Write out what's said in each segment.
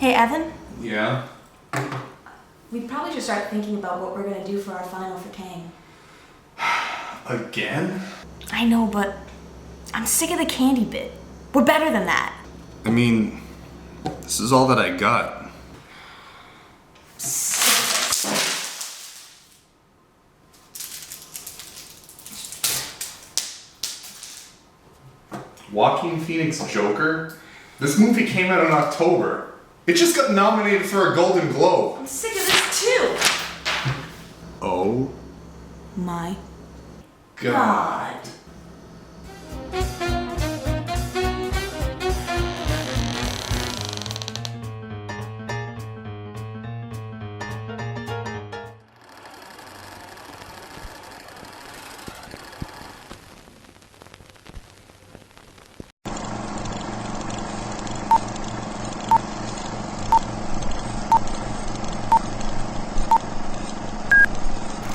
Hey, Evan? Yeah? We probably should start thinking about what we're gonna do for our final for Kang. Again? I know, but I'm sick of the candy bit. We're better than that. I mean, this is all that I got. Joaquin Phoenix Joker? This movie came out in October. It just got nominated for a Golden Globe. I'm sick of this too. Oh My God.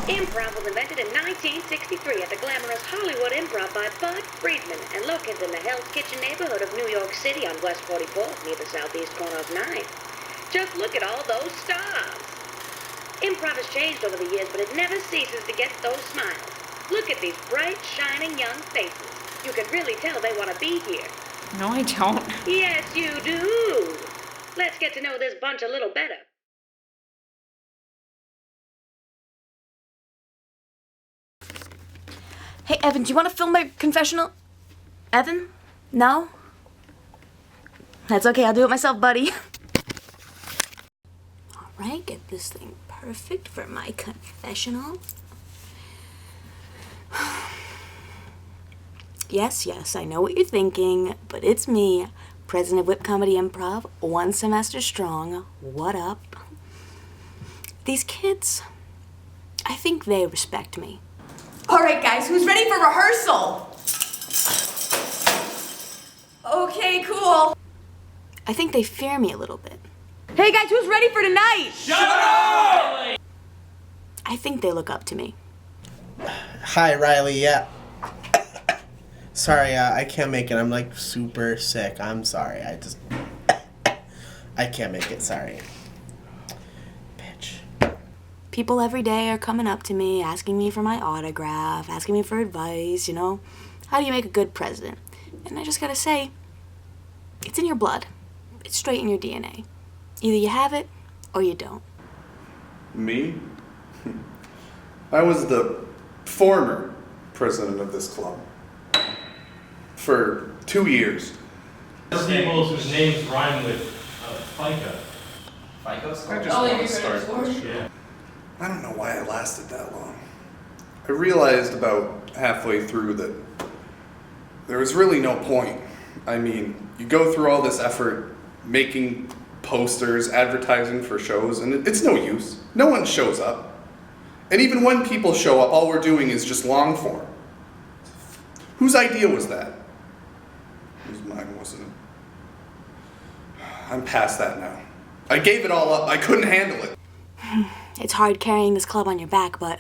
Improv was invented in 1963 at the glamorous Hollywood Improv by Bud Friedman and located in the Hell's Kitchen neighborhood of New York City on West 44th near the southeast corner of 9th. Just look at all those stars. Improv has changed over the years, but it never ceases to get those smiles. Look at these bright, shining young faces. You can really tell they want to be here. No, I don't. Yes, you do. Let's get to know this bunch a little better. Hey, Evan, do you want to film my confessional? Evan? No? That's okay, I'll do it myself, buddy. Alright, get this thing perfect for my confessional. Yes, I know what you're thinking, but it's me, president of Whip Comedy Improv, 1 semester strong. What up? These kids, I think they respect me. Alright guys, who's ready for rehearsal? Okay, cool. I think they fear me a little bit. Hey guys, who's ready for tonight? Shut up! I think they look up to me. Hi, Riley. Yeah. Sorry, I can't make it. I'm like super sick. I'm sorry. I can't make it. Sorry. Bitch. People every day are coming up to me, asking me for my autograph, asking me for advice, you know? How do you make a good president? And I just gotta say, it's in your blood. It's straight in your DNA. Either you have it, or you don't. Me? I was the former president of this club. For 2 years. People whose names rhyme with FICA. I just want to start this. Yeah. I don't know why I lasted that long. I realized about halfway through that there was really no point. I mean, you go through all this effort making posters, advertising for shows, and it's no use. No one shows up. And even when people show up, all we're doing is just long form. Whose idea was that? It was mine, wasn't it? I'm past that now. I gave it all up. I couldn't handle it. It's hard carrying this club on your back, but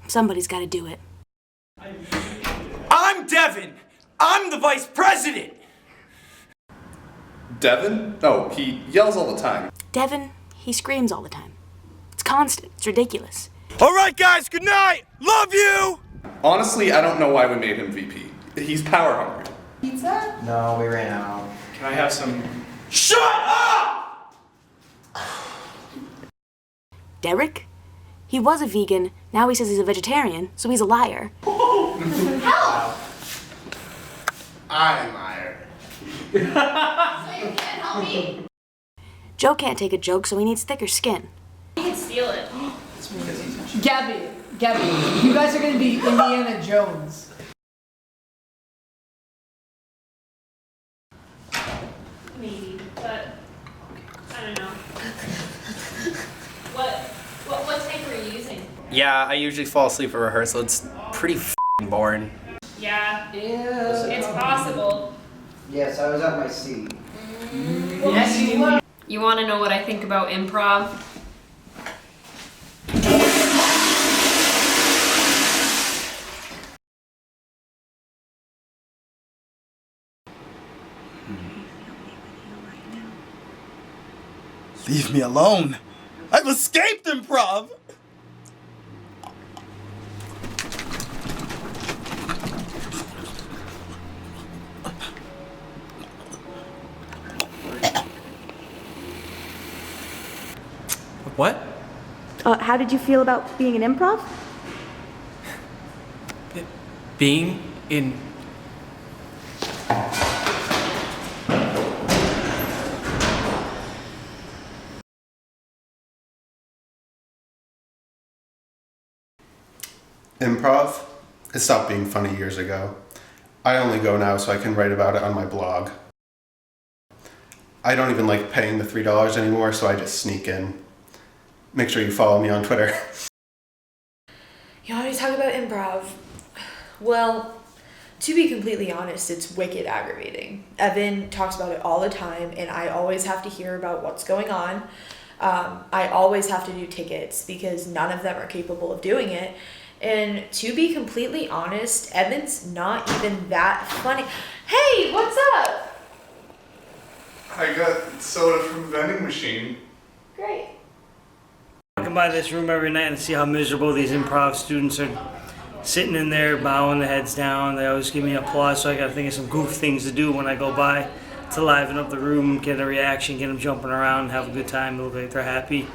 somebody's gotta do it. I'm Devin. I'm the vice president. Devin? No, he yells all the time. Devin, he screams all the time. It's constant. It's ridiculous. All right, guys. Good night. Love you. Honestly, I don't know why we made him VP. He's power hungry. Pizza? No, we ran out. Can I have some? Shut up! Derek? He was a vegan, now he says he's a vegetarian, so he's a liar. Help! I'm liar. So you can't help me? Joe can't take a joke, so he needs thicker skin. You can steal it. Gabby, you guys are gonna be Indiana Jones. Maybe, but I don't know. What tape were you using? Yeah, I usually fall asleep at rehearsal. It's pretty f***ing boring. Yeah, it's possible. Yes, I was at my seat. Yes, you were. You want to know what I think about improv? Leave me alone. I've escaped improv. What? How did you feel about being an improv? Being in... Improv? It stopped being funny years ago. I only go now so I can write about it on my blog. I don't even like paying the $3 anymore, so I just sneak in. Make sure you follow me on Twitter. You want to talk about improv? Well, to be completely honest, it's wicked aggravating. Evan talks about it all the time, and I always have to hear about what's going on. I always have to do tickets because none of them are capable of doing it. And to be completely honest, Evan's not even that funny. Hey, what's up? I got soda from the vending machine. Great. I come by this room every night and see how miserable these improv students are sitting in there, bowing their heads down. They always give me applause, so I gotta think of some goof things to do when I go by to liven up the room, get a reaction, get them jumping around, have a good time, look like they're happy.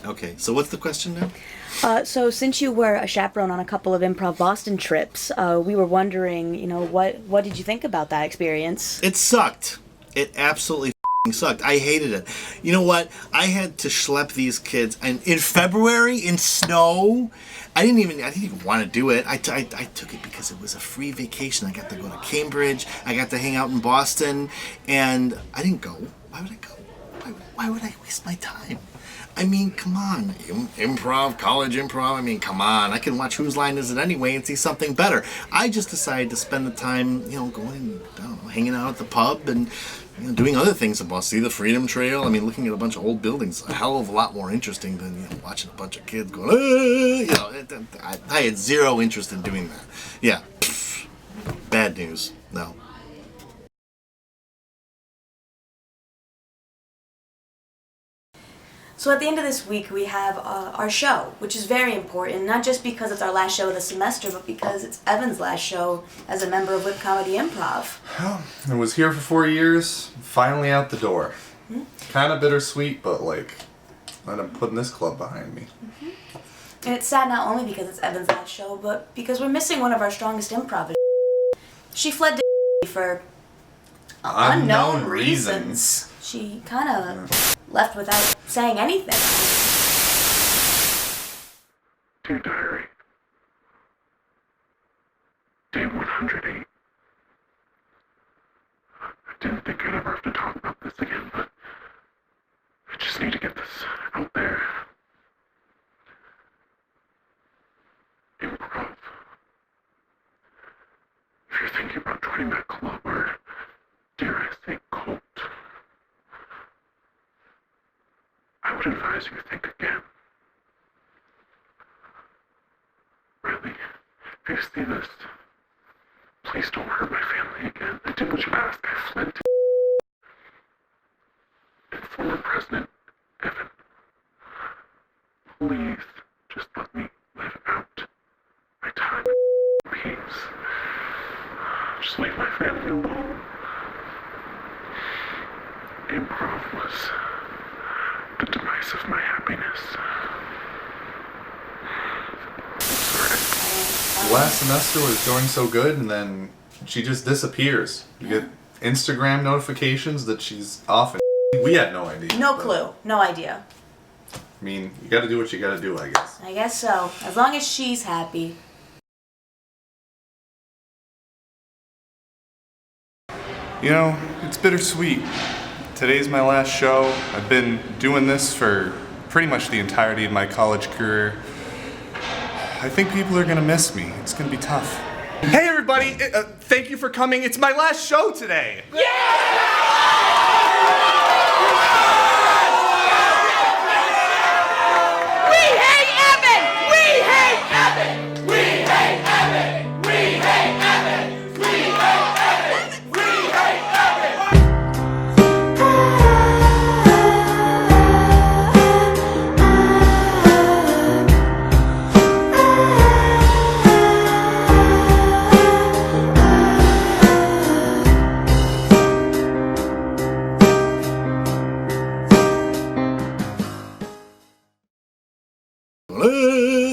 Okay, so what's the question now? So since you were a chaperone on a couple of Improv Boston trips, we were wondering, what did you think about that experience? It sucked. It absolutely sucked. I hated it. You know what? I had to schlep these kids, and in February in snow. I didn't even want to do it. I took it because it was a free vacation. I got to go to Cambridge. I got to hang out in Boston, and I didn't go. Why would I go? Why would I waste my time? I mean, come on. Improv, college improv. I mean, come on. I can watch Whose Line Is It Anyway and see something better. I just decided to spend the time, going, I don't know, hanging out at the pub and doing other things in Boston. See the Freedom Trail. I mean, looking at a bunch of old buildings. A hell of a lot more interesting than watching a bunch of kids going. I had zero interest in doing that. Yeah, bad news. No. So at the end of this week, we have our show, which is very important, not just because it's our last show of the semester, but because it's Evan's last show as a member of Whip Comedy Improv. Well, I was here for 4 years, finally out the door. Kind of bittersweet, but I'm putting this club behind me. And it's sad not only because it's Evan's last show, but because we're missing one of our strongest improvers. She fled to for unknown reasons. She kind of left without saying anything. Dear Diary, Day 108. I didn't think I'd ever have to talk about this again, but I just need to get this out there. Improv. If you're thinking about joining that club, or dare I say cult, I would advise you to think again. Really, if you see this, please don't hurt my family again. I did what you asked. I fled to and former President Evan. Please, just let me live out my time in peace. Just leave my family alone. Improv was the demise of my happiness. Last semester was going so good, and then she just disappears. You get Instagram notifications that she's off and we had no idea. No clue. No idea. I mean, you gotta do what you gotta do, I guess. I guess so. As long as she's happy. It's bittersweet. Today's my last show. I've been doing this for pretty much the entirety of my college career. I think people are gonna miss me. It's gonna be tough. Hey everybody, thank you for coming. It's my last show today. Yeah!